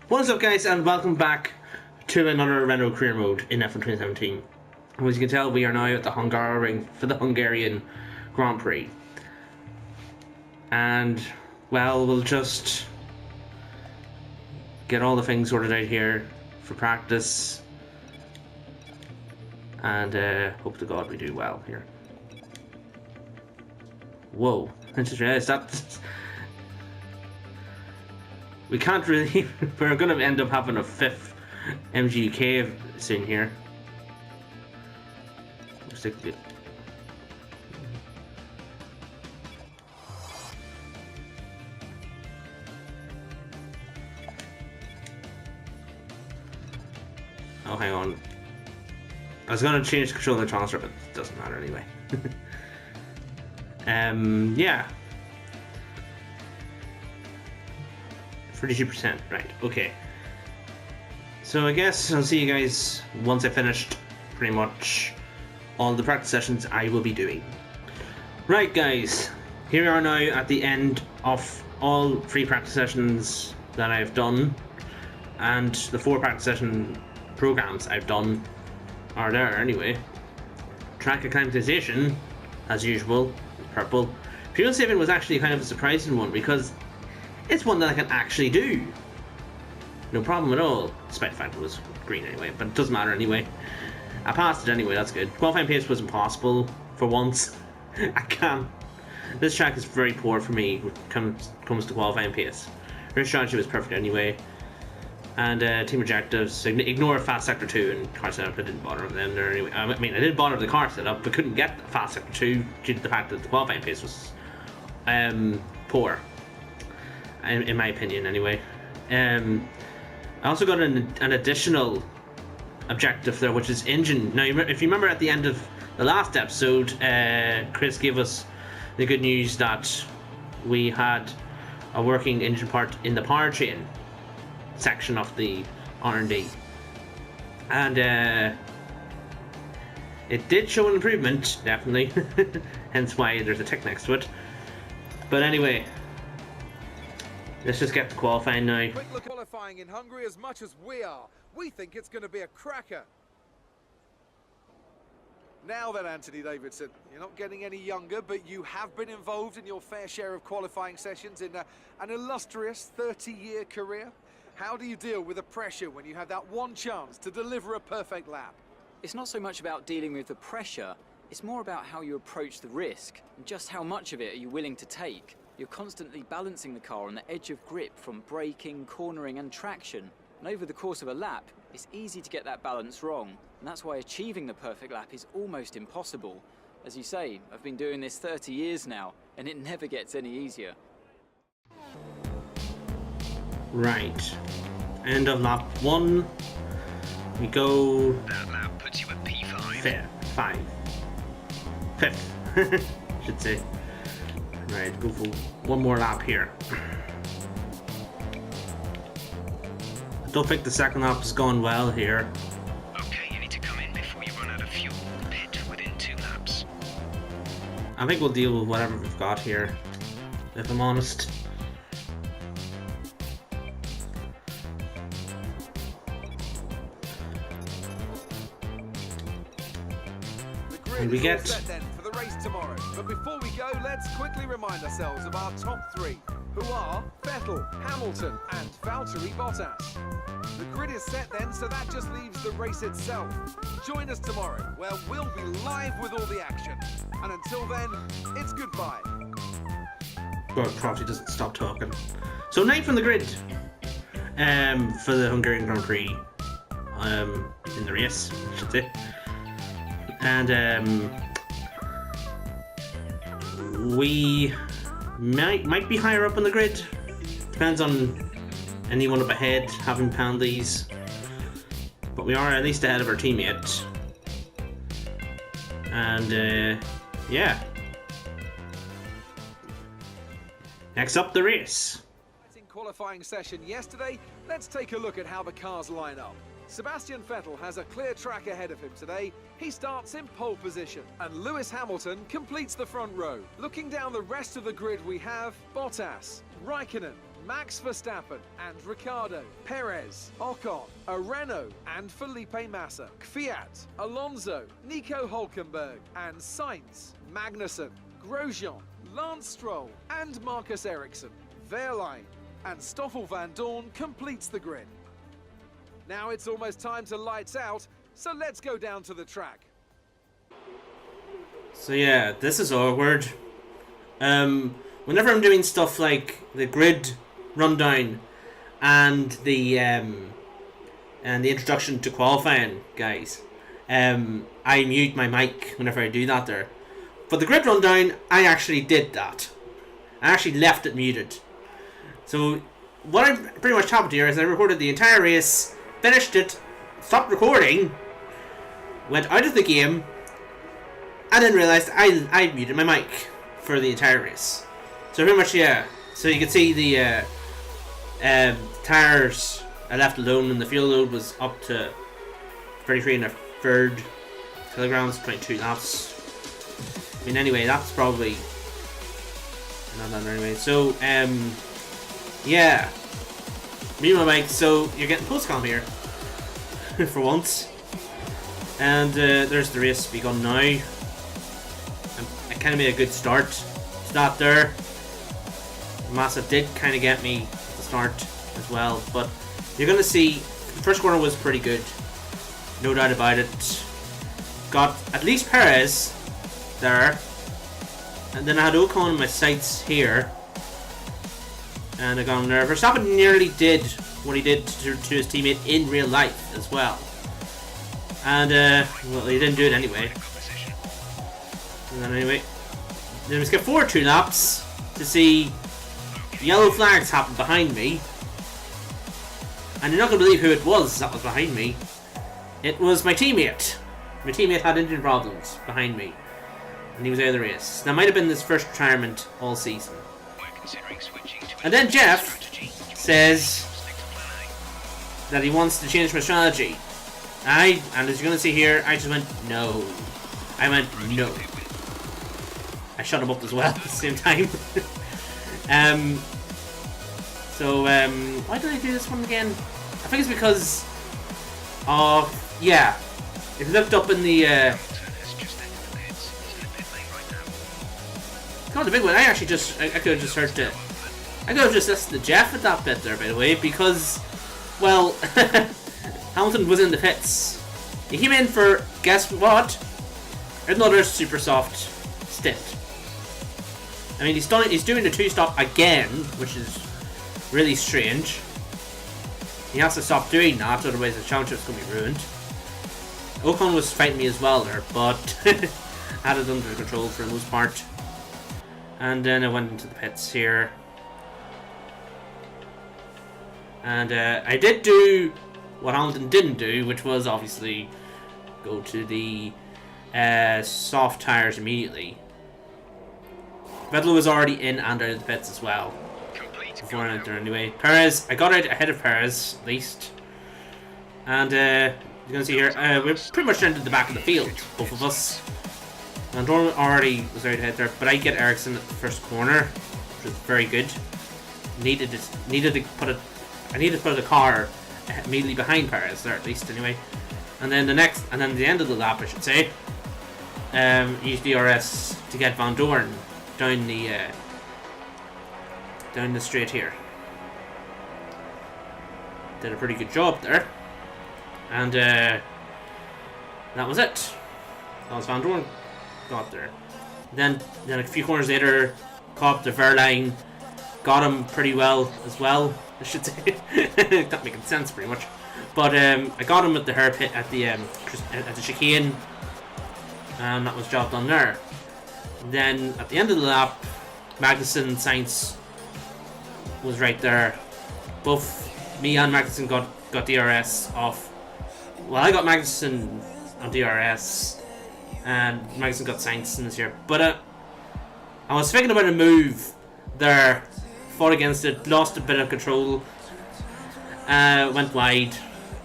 What's up, guys, and welcome back to another Renault career mode in F1 2017. As you can tell, we are now at the Hungary for the Hungarian Grand Prix. And, well, we'll just get all the things sorted out here for practice. And hope to God we do well here. Whoa, I just realized that we can't really, we're going to end up having a fifth MGK soon here. Oh, hang on. I was going to change the control of the transfer, but it doesn't matter anyway. Yeah. 32%, right, okay. So I guess I'll see you guys once I finished pretty much all the practice sessions I will be doing. Right, guys, here we are now at the end of all 3 practice sessions that I've done, and the 4 practice session programs I've done are there anyway. Track acclimatization, as usual, purple. Fuel saving was actually kind of a surprising one because it's one that I can actually do. No problem at all. Despite the fact it was green anyway, but it doesn't matter anyway. I passed it anyway, that's good. Qualifying pace was impossible for once. I can't. This track is very poor for me when it comes to qualifying pace. Race strategy was perfect anyway. And team objectives, ignore fast sector 2 and car setup. I didn't bother with them there anyway. I mean, I did bother with the car setup, but couldn't get fast sector 2 due to the fact that the qualifying pace was poor. In my opinion, anyway. I also got an additional objective there, which is engine. Now, if you remember at the end of the last episode, Chris gave us the good news that we had a working engine part in the powertrain section of the R&D. And it did show an improvement, definitely. Hence why there's a tick next to it. But anyway, let's just get to qualifying now. Quick look at qualifying in Hungary as much as we are. We think it's going to be a cracker. Now then, Anthony Davidson, you're not getting any younger, but you have been involved in your fair share of qualifying sessions in an illustrious 30-year career. How do you deal with the pressure when you have that one chance to deliver a perfect lap? It's not so much about dealing with the pressure, it's more about how you approach the risk, and just how much of it are you willing to take. You're constantly balancing the car on the edge of grip from braking, cornering and traction. And over the course of a lap, it's easy to get that balance wrong. And that's why achieving the perfect lap is almost impossible. As you say, I've been doing this 30 years now, and it never gets any easier. Right. End of lap 1. We go... That lap puts you at P5. Fifth. Should say. Right, go for one more lap here. I don't think the second lap has gone well here. Okay, you need to come in before you run out of fuel. Pit within 2 laps. I think we'll deal with whatever we've got here, if I'm honest. And we get set then for the race tomorrow. But before we go, let's quickly remind ourselves of our top 3, who are Vettel, Hamilton and Valtteri Bottas. The grid is set then, so that just leaves the race itself. Join us tomorrow, where we'll be live with all the action. And until then, it's goodbye. God, Crofty doesn't stop talking. So 9th on the grid for the Hungarian Grand Prix in the race, I should say. And we might be higher up on the grid. Depends on anyone up ahead having penalties. But we are at least ahead of our teammate. And yeah. Next up, the race. In qualifying session yesterday, let's take a look at how the cars line up. Sebastian Vettel has a clear track ahead of him today. He starts in pole position, and Lewis Hamilton completes the front row. Looking down the rest of the grid, we have Bottas, Raikkonen, Max Verstappen and Ricciardo, Perez, Ocon, a Renault and Felipe Massa, Kvyat, Alonso, Nico Hülkenberg and Sainz, Magnussen, Grosjean, Lance Stroll and Marcus Ericsson, Wehrlein and Stoffel van Dorn completes the grid. Now it's almost time to lights out, so let's go down to the track. So yeah, this is awkward. Whenever I'm doing stuff like the grid rundown and the introduction to qualifying, guys, I mute my mic whenever I do that there. But the grid rundown, I actually did that. I actually left it muted. So what I pretty much happened here is I recorded the entire race, finished it, stopped recording, went out of the game, and then realised I muted my mic for the entire race. So pretty much, yeah. So you can see the tyres I left alone, and the fuel load was up to 33 1/3 kilograms, 22 laps. I mean, anyway, that's probably not done anyway. So, yeah. Mute my mic, so you're getting post-com here for once. And there's the race begun now. I kind of made a good start to that there. Massa did kind of get me at the start as well, but you're going to see the first corner was pretty good, no doubt about it. Got at least Perez there, and then I had Ocon in my sights here, and I got him there. Verstappen nearly did what he did to his teammate in real life as well, and well, he didn't do it anyway. And then anyway, then we skip forward 2 laps to see yellow flags happen behind me, and you're not going to believe who it was that was behind me. It was my teammate. My teammate had engine problems behind me, and he was out of the race. That might have been his first retirement all season. And then Jeff says that he wants to change my strategy. And as you're going to see here, I just went no. I went no. I shut him up as well at the same time. Why did I do this one again? I think it's because of, yeah, it looked up in the not the big one. I could have just heard it. I could have just listened to Jeff at that bit there, by the way, because, well, Hamilton was in the pits. He came in for, guess what? Another super soft stint. I mean, he's doing the 2-stop again, which is really strange. He has to stop doing that, otherwise the championship's going to be ruined. Ocon was fighting me as well there, but had it under control for the most part. And then I went into the pits here. And I did do what Hamilton didn't do, which was obviously go to the soft tyres immediately. Vettel was already in and out of the pits as well before I entered anyway. Perez, I got out ahead of Perez at least. And you're going to see here, we're pretty much into the back of the field, both of us. And Dorn already was out ahead there, but I get Ericsson at the first corner, which was very good. I needed to put a car immediately behind Perez there at least anyway. And then the end of the lap, I should say, used DRS to get Van Dorn down the straight here. Did a pretty good job there. And that was it. That was Van Dorn got there. Then a few corners later, caught up to Wehrlein, got him pretty well as well, I should say. Not making sense pretty much. But I got him at the hairpin at the chicane, and that was job done there. Then at the end of the lap, Magnussen and Sainz was right there. Both me and Magnussen got DRS off. Well, I got Magnussen on DRS, and Magnussen got Sainz in this year. But I was thinking about a move there, fought against it, lost a bit of control, went wide,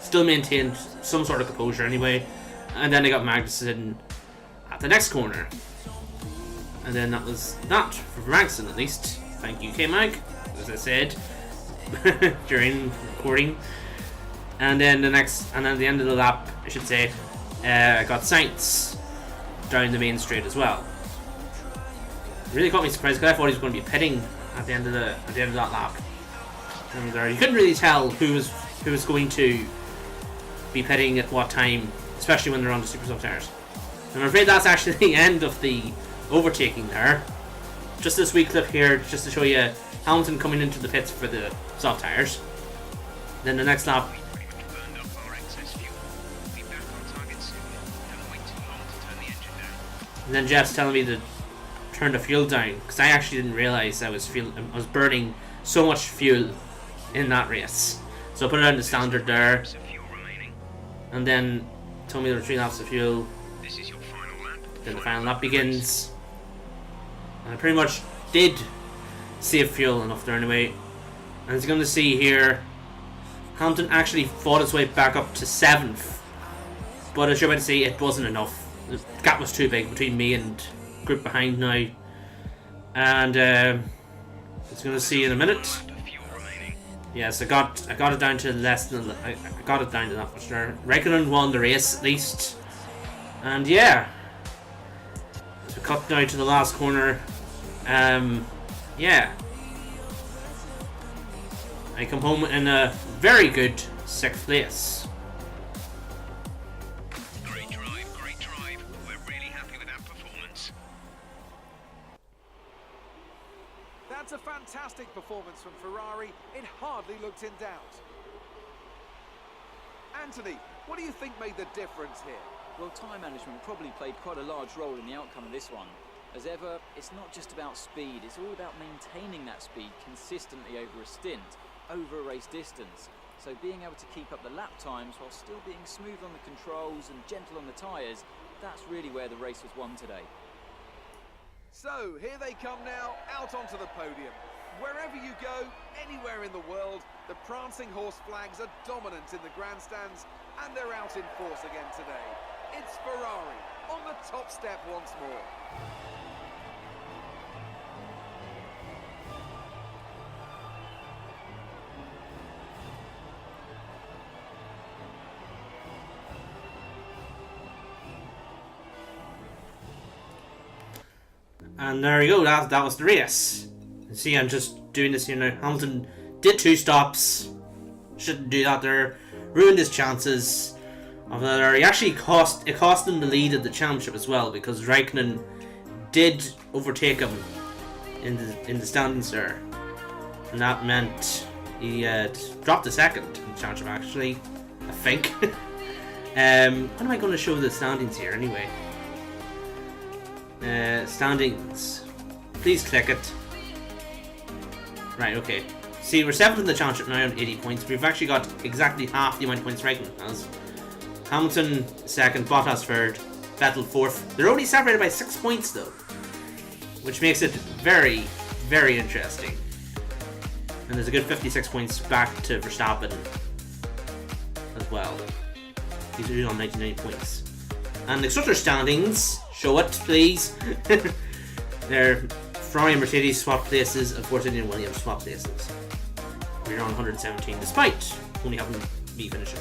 still maintained some sort of composure anyway, and then I got Magnussen at the next corner. And then that was that for Magnussen at least. Thank you, K-Mag, as I said. during recording. And then at the end of the lap, I should say, I got Sainz down the main straight as well. It really caught me surprised because I thought he was going to be pitting at the end of that lap. And you couldn't really tell who was going to be pitting at what time, especially when they're on the super soft tires. And I'm afraid that's actually the end of the overtaking there. Just this wee clip here, just to show you Hamilton coming into the pits for the soft tires. Then the next lap. And then Jeff's telling me to turn the fuel down because I actually didn't realize I was burning so much fuel in that race. So I put it on the standard there, and then told me there were 3 laps of fuel. Then the final lap begins, and I pretty much did save fuel enough there anyway. And as you're going to see here, Hamilton actually fought his way back up to 7th, but as you're about to see, it wasn't enough. The gap was too big between me and group behind now, and as you're going to see in a minute. Yes, I got it down to less than I got it down to that much there. Raikkonen won the race at least, and yeah. As we cut now to the last corner, yeah, I come home in a very good 6th place. Great drive. We're really happy with that performance. That's a fantastic performance from Ferrari. It hardly looked in doubt. Anthony, what do you think made the difference here? Well, time management probably played quite a large role in the outcome of this one. As ever, it's not just about speed, it's all about maintaining that speed consistently over a stint, over a race distance. So being able to keep up the lap times while still being smooth on the controls and gentle on the tyres, that's really where the race was won today. So, here they come now, out onto the podium. Wherever you go, anywhere in the world, the prancing horse flags are dominant in the grandstands, and they're out in force again today. It's Ferrari on the top step once more. And there you go, that was the race. You see, I'm just doing this here now. Hamilton did 2 stops. Shouldn't do that there. Ruined his chances. He actually cost him the lead of the championship as well, because Raikkonen did overtake him in the standings there. And that meant he dropped a 2nd in the championship actually, I think. When am I going to show the standings here anyway? Standings. Please click it. Right, okay. See, we're 7th in the championship now on 80 points. We've actually got exactly half the amount of points Raikkonen has. Hamilton 2nd, Bottas 3rd, Vettel 4th. They're only separated by 6 points though, which makes it very, very interesting. And there's a good 56 points back to Verstappen as well. He's on 99 points. And the constructor standings, show it please. They're Ferrari and Mercedes swap places, and Force India and Williams swap places. We're on 117 despite only having me finishing.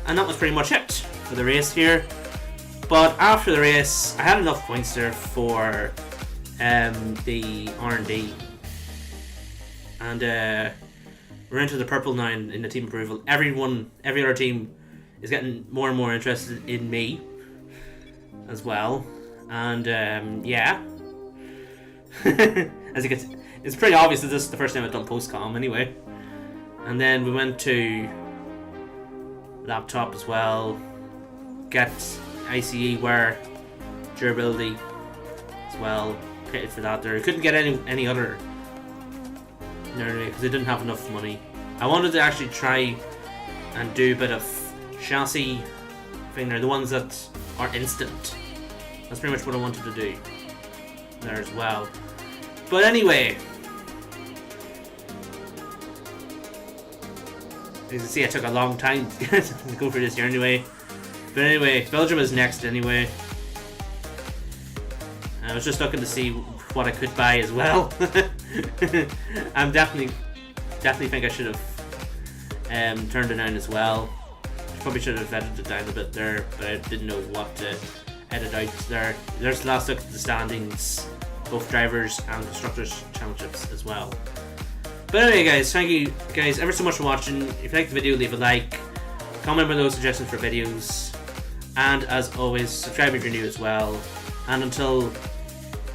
And that was pretty much it for the race here. But after the race, I had enough points there for the R&D. And we're into the purple now in the team approval. Every other team is getting more and more interested in me as well. And yeah. As you can see, it's pretty obvious that this is the first time I've done post-com anyway. And then we went to laptop as well, get ICE wear durability as well, paid for that there. I couldn't get any other because I didn't have enough money. I wanted to actually try and do a bit of chassis thing there, the ones that are instant. That's pretty much what I wanted to do there as well. But anyway, as you can see, I took a long time to go for this here anyway. But anyway, Belgium is next anyway. I was just looking to see what I could buy as well. I'm definitely definitely think I should have turned it down as well. Probably should have edited it down a bit there, but I didn't know what to edit out there. There's the last look at the standings, both drivers and constructors championships as well. But anyway guys, thank you guys ever so much for watching. If you liked the video, leave a like, comment below suggestions for videos, and as always, subscribe if you're new as well. And until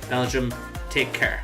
Belgium, take care.